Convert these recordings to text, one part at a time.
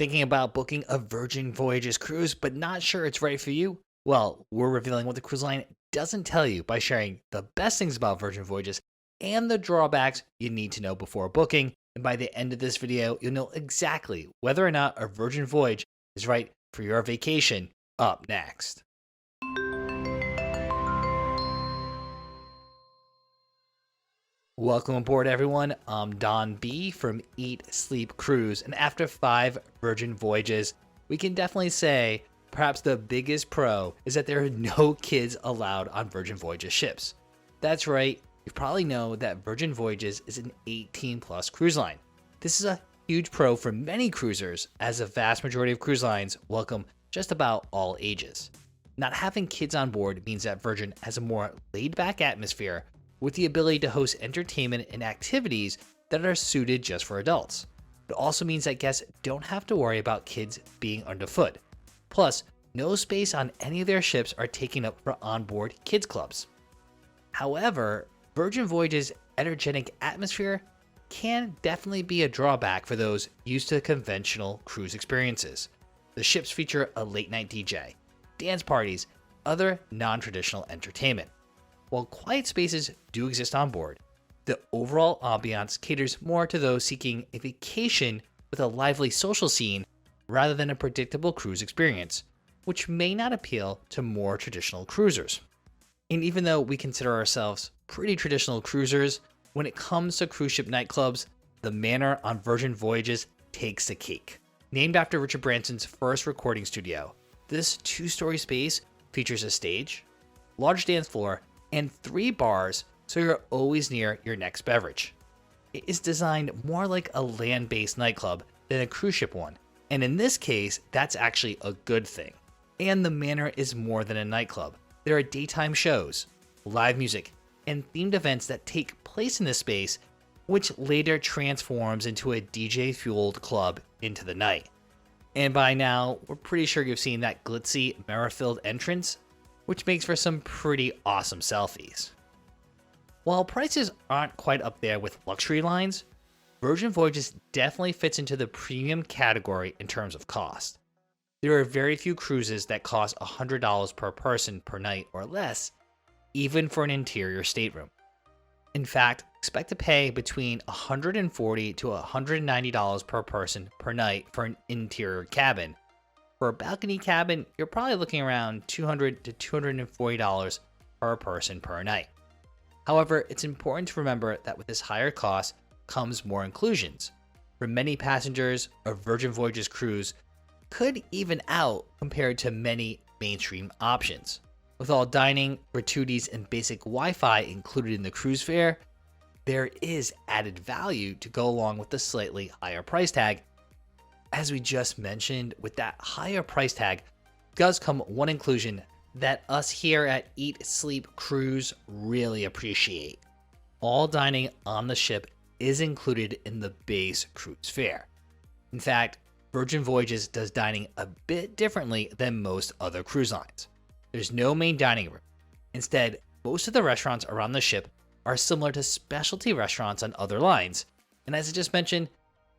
Thinking about booking a Virgin Voyages cruise, but not sure it's right for you? Well, we're revealing what the cruise line doesn't tell you by sharing the best things about Virgin Voyages and the drawbacks you need to know before booking. And by the end of this video, you'll know exactly whether or not a Virgin Voyage is right for your vacation. Up next. Welcome aboard, everyone. I'm Don B from Eat, Sleep, Cruise, and after 5 Virgin Voyages, we can definitely say perhaps the biggest pro is that there are no kids allowed on Virgin Voyages ships. That's right, you probably know that Virgin Voyages is an 18-plus cruise line. This is a huge pro for many cruisers, as the vast majority of cruise lines welcome just about all ages. Not having kids on board means that Virgin has a more laid-back atmosphere with the ability to host entertainment and activities that are suited just for adults. It also means that guests don't have to worry about kids being underfoot. Plus, no space on any of their ships are taken up for onboard kids clubs. However, Virgin Voyages' energetic atmosphere can definitely be a drawback for those used to conventional cruise experiences. The ships feature a late-night DJ, dance parties, other non-traditional entertainment. While quiet spaces do exist on board, the overall ambiance caters more to those seeking a vacation with a lively social scene rather than a predictable cruise experience, which may not appeal to more traditional cruisers. And even though we consider ourselves pretty traditional cruisers, when it comes to cruise ship nightclubs, the Manor on Virgin Voyages takes the cake. Named after Richard Branson's first recording studio, this 2-story space features a stage, large dance floor, and 3 bars, so you're always near your next beverage. It is designed more like a land-based nightclub than a cruise ship one, and in this case, that's actually a good thing. And the Manor is more than a nightclub. There are daytime shows, live music, and themed events that take place in this space, which later transforms into a DJ-fueled club into the night. And by now, we're pretty sure you've seen that glitzy, mirror-filled entrance, which makes for some pretty awesome selfies. While prices aren't quite up there with luxury lines, Virgin Voyages definitely fits into the premium category in terms of cost. There are very few cruises that cost $100 per person per night or less, even for an interior stateroom. In fact, expect to pay between $140 to $190 per person per night for an interior cabin. For a balcony cabin, you're probably looking around $200 to $240 per person per night. However, it's important to remember that with this higher cost comes more inclusions. For many passengers, a Virgin Voyages cruise could even out compared to many mainstream options. With all dining, gratuities, and basic Wi-Fi included in the cruise fare, there is added value to go along with the slightly higher price tag. As we just mentioned, with that higher price tag does come one inclusion that us here at Eat, Sleep, Cruise really appreciate. All dining on the ship is included in the base cruise fare. In fact, Virgin Voyages does dining a bit differently than most other cruise lines. There's no main dining room. Instead, most of the restaurants around the ship are similar to specialty restaurants on other lines, and as I just mentioned,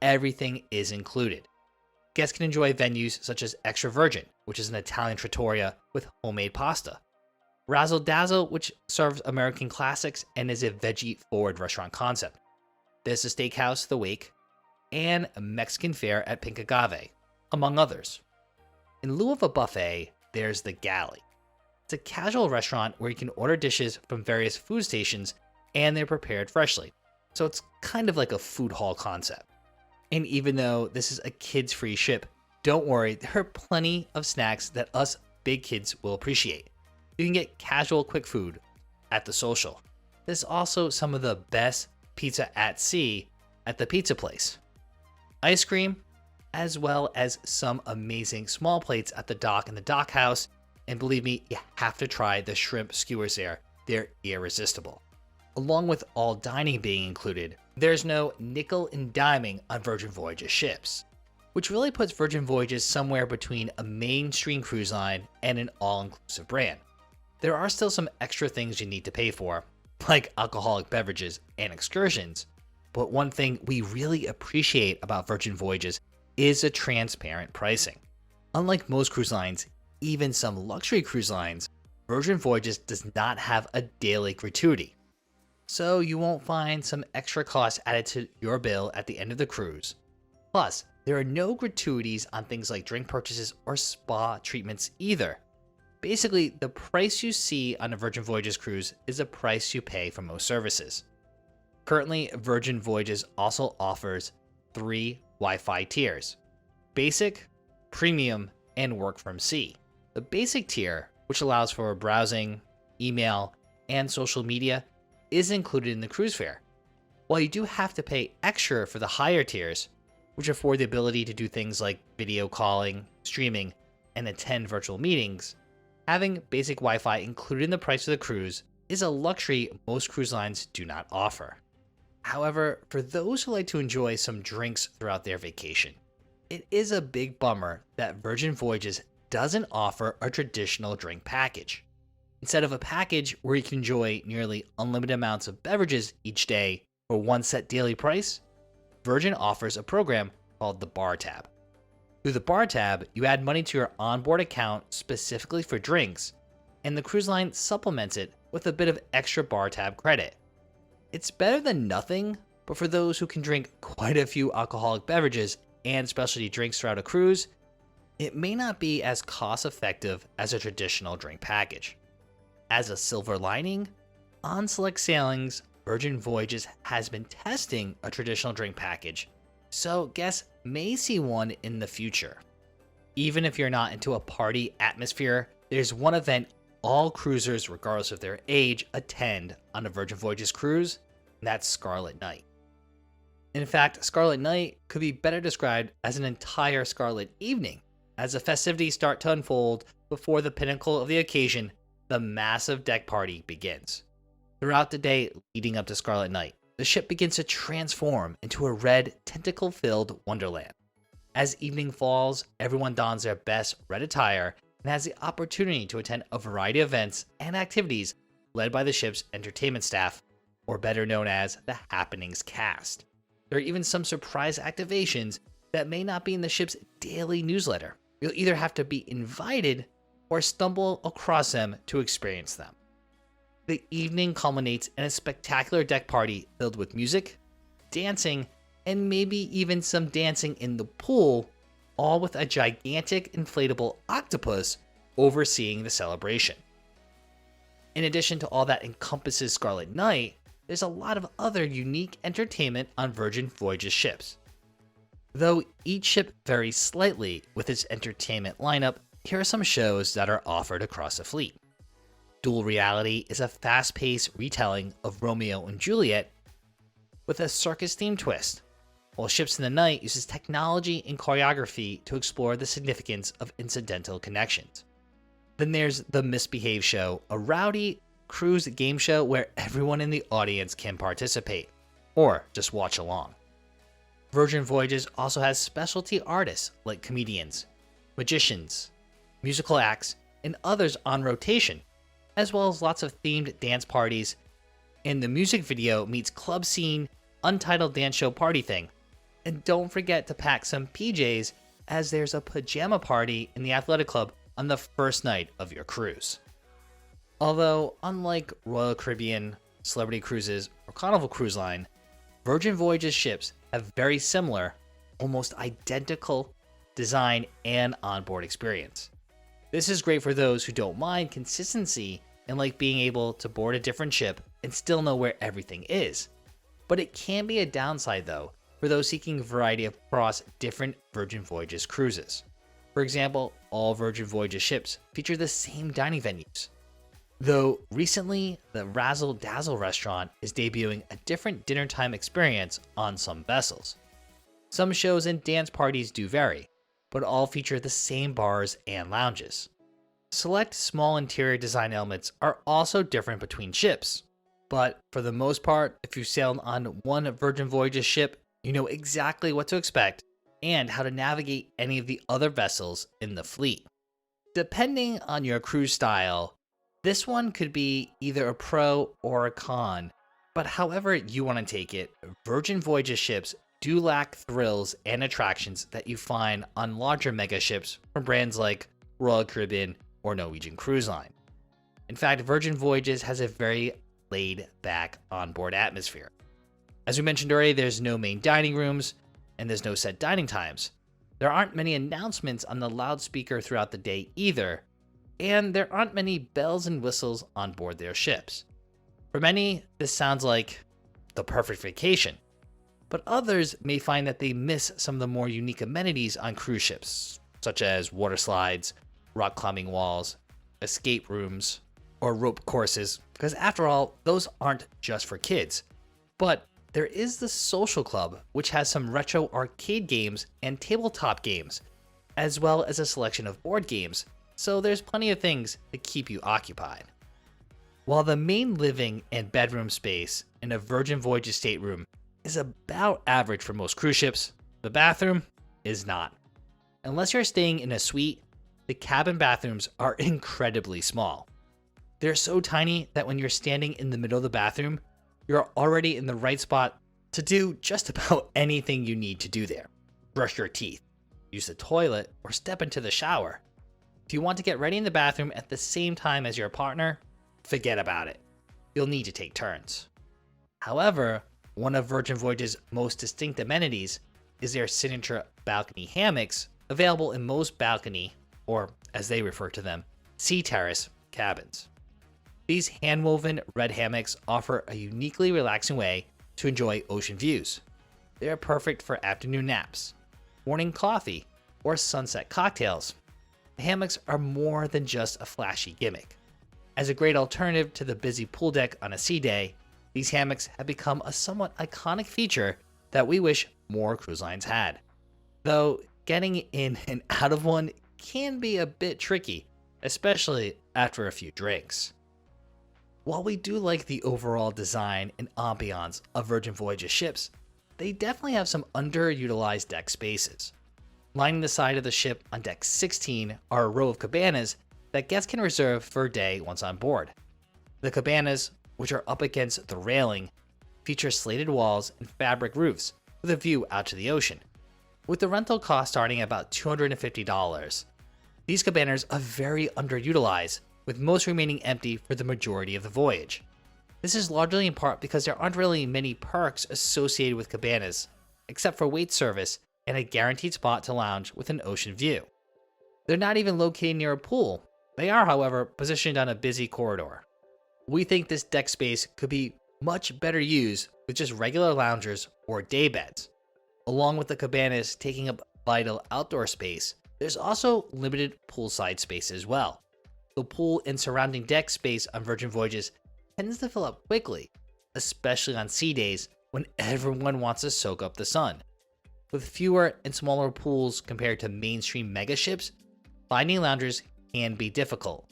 everything is included. Guests can enjoy venues such as Extra Virgin, which is an Italian trattoria with homemade pasta, Razzle Dazzle, which serves American classics and is a veggie-forward restaurant concept. There's the Steakhouse The Wake, and a Mexican fare at Pink Agave, among others. In lieu of a buffet, there's the Galley. It's a casual restaurant where you can order dishes from various food stations and they're prepared freshly, so it's kind of like a food hall concept. And even though this is a kids-free ship, don't worry, there are plenty of snacks that us big kids will appreciate. You can get casual quick food at the Social. There's also some of the best pizza at sea at the pizza place. Ice cream, as well as some amazing small plates at the dock and the dock house. And believe me, you have to try the shrimp skewers there. They're irresistible. Along with all dining being included, there's no nickel and diming on Virgin Voyages ships, which really puts Virgin Voyages somewhere between a mainstream cruise line and an all-inclusive brand. There are still some extra things you need to pay for, like alcoholic beverages and excursions, but one thing we really appreciate about Virgin Voyages is a transparent pricing. Unlike most cruise lines, even some luxury cruise lines, Virgin Voyages does not have a daily gratuity. So you won't find some extra costs added to your bill at the end of the cruise. Plus, there are no gratuities on things like drink purchases or spa treatments either. Basically, the price you see on a Virgin Voyages cruise is the price you pay for most services. Currently, Virgin Voyages also offers 3 Wi-Fi tiers: Basic, Premium, and Work from Sea. The Basic tier, which allows for browsing, email, and social media, is included in the cruise fare. While you do have to pay extra for the higher tiers, which afford the ability to do things like video calling, streaming, and attend virtual meetings, having basic Wi-Fi included in the price of the cruise is a luxury most cruise lines do not offer. However, for those who like to enjoy some drinks throughout their vacation, it is a big bummer that Virgin Voyages doesn't offer a traditional drink package. Instead of a package where you can enjoy nearly unlimited amounts of beverages each day for one set daily price, Virgin offers a program called the Bar Tab. Through the Bar Tab, you add money to your onboard account specifically for drinks, and the cruise line supplements it with a bit of extra Bar Tab credit. It's better than nothing, but for those who can drink quite a few alcoholic beverages and specialty drinks throughout a cruise, it may not be as cost effective as a traditional drink package. As a silver lining, on select sailings, Virgin Voyages has been testing a traditional drink package, so guests may see one in the future. Even if you're not into a party atmosphere, there's one event all cruisers, regardless of their age, attend on a Virgin Voyages cruise, and that's Scarlet Night. In fact, Scarlet Night could be better described as an entire Scarlet evening, as the festivities start to unfold before the pinnacle of the occasion, the massive deck party, begins. Throughout the day leading up to Scarlet Night, the ship begins to transform into a red, tentacle-filled wonderland. As evening falls, everyone dons their best red attire and has the opportunity to attend a variety of events and activities led by the ship's entertainment staff, or better known as the Happenings cast. There are even some surprise activations that may not be in the ship's daily newsletter. You'll either have to be invited or stumble across them to experience them. The evening culminates in a spectacular deck party filled with music, dancing, and maybe even some dancing in the pool, all with a gigantic inflatable octopus overseeing the celebration. In addition to all that encompasses Scarlet Night, there's a lot of other unique entertainment on Virgin Voyages ships. Though each ship varies slightly with its entertainment lineup, here are some shows that are offered across the fleet. Dual Reality is a fast-paced retelling of Romeo and Juliet with a circus-themed twist, while Ships in the Night uses technology and choreography to explore the significance of incidental connections. Then there's The Misbehave Show, a rowdy cruise game show where everyone in the audience can participate, or just watch along. Virgin Voyages also has specialty artists like comedians, magicians, musical acts, and others on rotation, as well as lots of themed dance parties, and the music video meets club scene, untitled dance show party thing. And don't forget to pack some PJs, as there's a pajama party in the athletic club on the first night of your cruise. Although, unlike Royal Caribbean, Celebrity Cruises, or Carnival Cruise Line, Virgin Voyages ships have very similar, almost identical design and onboard experience. This is great for those who don't mind consistency and like being able to board a different ship and still know where everything is. But it can be a downside though for those seeking variety across different Virgin Voyages cruises. For example, all Virgin Voyages ships feature the same dining venues. Though recently, the Razzle Dazzle restaurant is debuting a different dinner time experience on some vessels. Some shows and dance parties do vary, but all feature the same bars and lounges. Select small interior design elements are also different between ships, but for the most part, if you sailed on one Virgin Voyages ship, you know exactly what to expect and how to navigate any of the other vessels in the fleet. Depending on your cruise style, this one could be either a pro or a con, but however you want to take it, Virgin Voyages ships do lack thrills and attractions that you find on larger mega ships from brands like Royal Caribbean or Norwegian Cruise Line. In fact, Virgin Voyages has a very laid-back onboard atmosphere. As we mentioned already, there's no main dining rooms, and there's no set dining times. There aren't many announcements on the loudspeaker throughout the day either, and there aren't many bells and whistles on board their ships. For many, this sounds like the perfect vacation, but others may find that they miss some of the more unique amenities on cruise ships, such as water slides, rock climbing walls, escape rooms, or rope courses, because after all, those aren't just for kids. But there is the Social Club, which has some retro arcade games and tabletop games, as well as a selection of board games, so there's plenty of things to keep you occupied. While the main living and bedroom space in a Virgin Voyages stateroom is about average for most cruise ships, the bathroom is not. Unless you're staying in a suite, the cabin bathrooms are incredibly small. They're so tiny that when you're standing in the middle of the bathroom, you're already in the right spot to do just about anything you need to do there. Brush your teeth, use the toilet, or step into the shower. If you want to get ready in the bathroom at the same time as your partner, forget about it. You'll need to take turns. However, one of Virgin Voyages' most distinct amenities is their signature balcony hammocks, available in most balcony, or as they refer to them, sea terrace cabins. These hand-woven red hammocks offer a uniquely relaxing way to enjoy ocean views. They are perfect for afternoon naps, morning coffee, or sunset cocktails. The hammocks are more than just a flashy gimmick. As a great alternative to the busy pool deck on a sea day, these hammocks have become a somewhat iconic feature that we wish more cruise lines had. Though getting in and out of one can be a bit tricky, especially after a few drinks. While we do like the overall design and ambiance of Virgin Voyages ships, they definitely have some underutilized deck spaces. Lining the side of the ship on deck 16 are a row of cabanas that guests can reserve for a day once on board. The cabanas, which are up against the railing, feature slated walls and fabric roofs with a view out to the ocean, with the rental cost starting at about $250. These cabanas are very underutilized, with most remaining empty for the majority of the voyage. This is largely in part because there aren't really many perks associated with cabanas, except for wait service and a guaranteed spot to lounge with an ocean view. They're not even located near a pool. They are, however, positioned on a busy corridor. We think this deck space could be much better used with just regular loungers or day beds. Along with the cabanas taking up vital outdoor space, there's also limited poolside space as well. The pool and surrounding deck space on Virgin Voyages tends to fill up quickly, especially on sea days when everyone wants to soak up the sun. With fewer and smaller pools compared to mainstream mega ships, finding loungers can be difficult.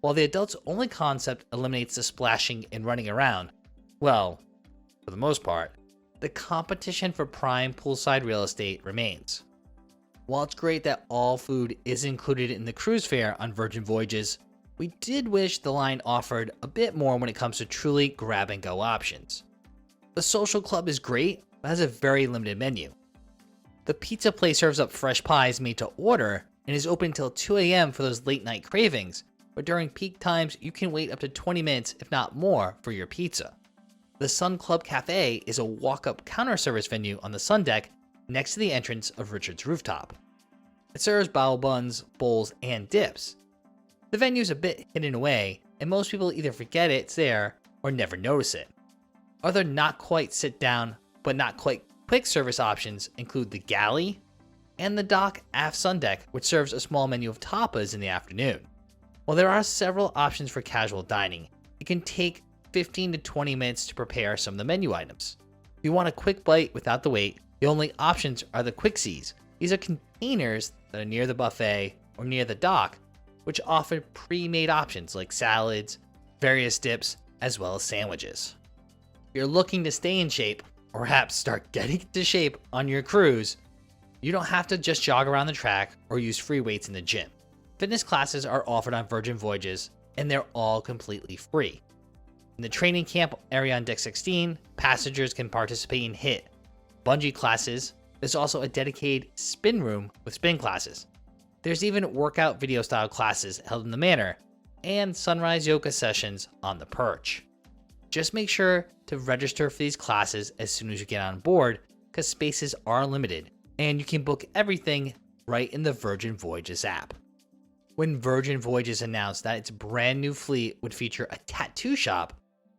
While the adults-only concept eliminates the splashing and running around, well, for the most part, the competition for prime poolside real estate remains. While it's great that all food is included in the cruise fare on Virgin Voyages, we did wish the line offered a bit more when it comes to truly grab-and-go options. The Social Club is great, but has a very limited menu. The pizza place serves up fresh pies made to order and is open until 2 a.m. for those late-night cravings, but during peak times you can wait up to 20 minutes, if not more, for your pizza. The Sun Club Cafe is a walk-up counter service venue on the sun deck next to the entrance of Richard's rooftop. It serves bao buns, bowls, and dips. The venue's a bit hidden away, and most people either forget it's there or never notice it. Other not quite sit-down, but not quite quick service options include the galley and the dock aft sun deck, which serves a small menu of tapas in the afternoon. While there are several options for casual dining, it can take 15 to 20 minutes to prepare some of the menu items. If you want a quick bite without the wait, the only options are the Quixies. These are containers that are near the buffet or near the dock, which offer pre-made options like salads, various dips, as well as sandwiches. If you're looking to stay in shape, or perhaps start getting into shape on your cruise, you don't have to just jog around the track or use free weights in the gym. Fitness classes are offered on Virgin Voyages, and they're all completely free. In the training camp area on Deck 16, passengers can participate in HIIT, bungee classes. There's also a dedicated spin room with spin classes. There's even workout video style classes held in the Manor, and sunrise yoga sessions on the perch. Just make sure to register for these classes as soon as you get on board, because spaces are limited, and you can book everything right in the Virgin Voyages app. When Virgin Voyages announced that its brand new fleet would feature a tattoo shop,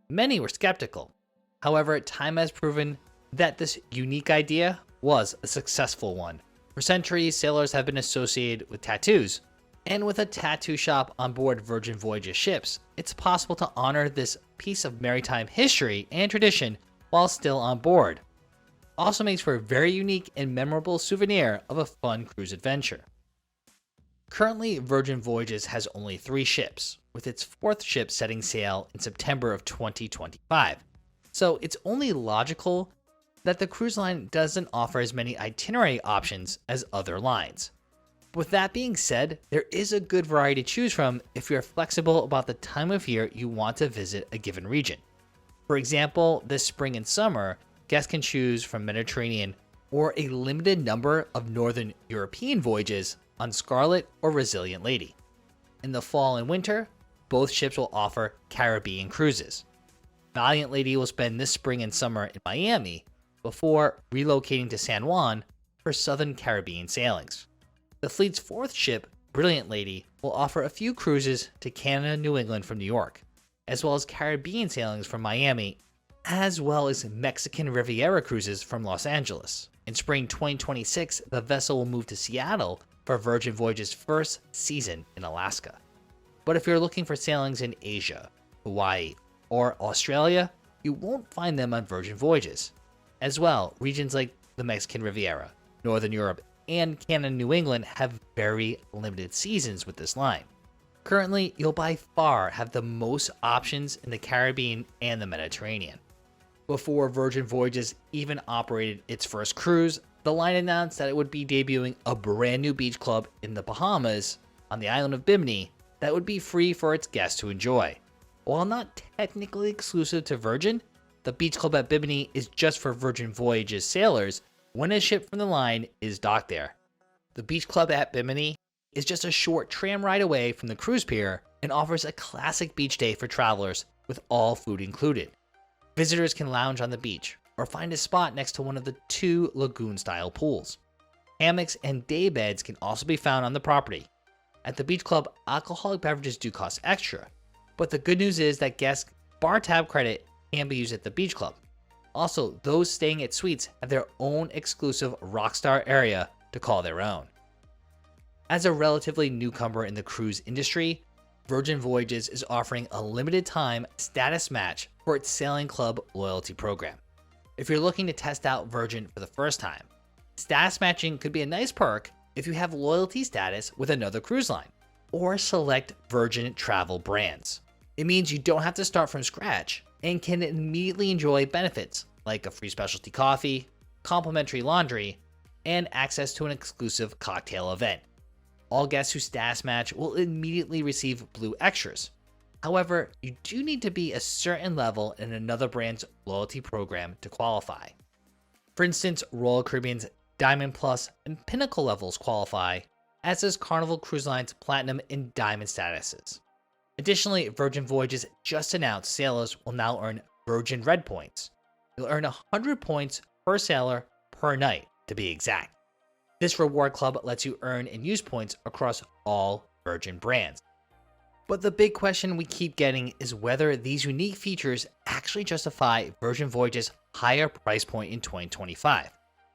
many were skeptical. However, time has proven that this unique idea was a successful one. For centuries, sailors have been associated with tattoos, and with a tattoo shop on board Virgin Voyages ships, it's possible to honor this piece of maritime history and tradition while still on board. Also makes for a very unique and memorable souvenir of a fun cruise adventure. Currently, Virgin Voyages has only 3 ships, with its 4th ship setting sail in September of 2025. So it's only logical that the cruise line doesn't offer as many itinerary options as other lines. With that being said, there is a good variety to choose from if you're flexible about the time of year you want to visit a given region. For example, this spring and summer, guests can choose from Mediterranean or a limited number of Northern European voyages on Scarlet or Resilient Lady. In the fall and winter, both ships will offer Caribbean cruises. Valiant Lady will spend this spring and summer in Miami before relocating to San Juan for Southern Caribbean sailings. The fleet's 4th ship, Brilliant Lady, will offer a few cruises to Canada, New England from New York, as well as Caribbean sailings from Miami, as well as Mexican Riviera cruises from Los Angeles. In spring 2026, the vessel will move to Seattle for Virgin Voyages' first season in Alaska. But if you're looking for sailings in Asia, Hawaii, or Australia, you won't find them on Virgin Voyages. As well, regions like the Mexican Riviera, Northern Europe, and Canada and New England have very limited seasons with this line. Currently, you'll by far have the most options in the Caribbean and the Mediterranean. Before Virgin Voyages even operated its first cruise, the line announced that it would be debuting a brand new beach club in the Bahamas on the island of Bimini that would be free for its guests to enjoy. While not technically exclusive to Virgin, the beach club at Bimini is just for Virgin Voyages sailors when a ship from the line is docked there. The beach club at Bimini is just a short tram ride away from the cruise pier and offers a classic beach day for travelers with all food included. Visitors can lounge on the beach or find a spot next to one of the 2 lagoon-style pools. Hammocks and day beds can also be found on the property. At the beach club, alcoholic beverages do cost extra, but the good news is that guests' bar tab credit can be used at the beach club. Also, those staying at suites have their own exclusive Rockstar area to call their own. As a relatively newcomer in the cruise industry, Virgin Voyages is offering a limited time status match for its Sailing Club loyalty program. If you're looking to test out Virgin for the first time, status matching could be a nice perk if you have loyalty status with another cruise line or select Virgin travel brands. It means you don't have to start from scratch and can immediately enjoy benefits like a free specialty coffee, complimentary laundry, and access to an exclusive cocktail event. All guests who status match will immediately receive blue extras. However, you do need to be a certain level in another brand's loyalty program to qualify. For instance, Royal Caribbean's Diamond Plus and Pinnacle levels qualify, as does Carnival Cruise Line's Platinum and Diamond statuses. Additionally, Virgin Voyages just announced sailors will now earn Virgin Red points. You'll earn 100 points per sailor per night, to be exact. This reward club lets you earn and use points across all Virgin brands. But the big question we keep getting is whether these unique features actually justify Virgin Voyages' higher price point in 2025.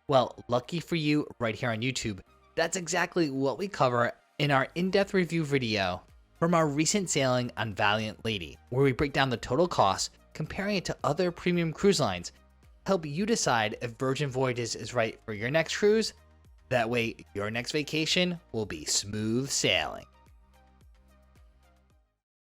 Well, lucky for you, right here on YouTube, that's exactly what we cover in our in-depth review video from our recent sailing on Valiant Lady, where we break down the total cost, comparing it to other premium cruise lines, help you decide if Virgin Voyages is right for your next cruise. That way, your next vacation will be smooth sailing.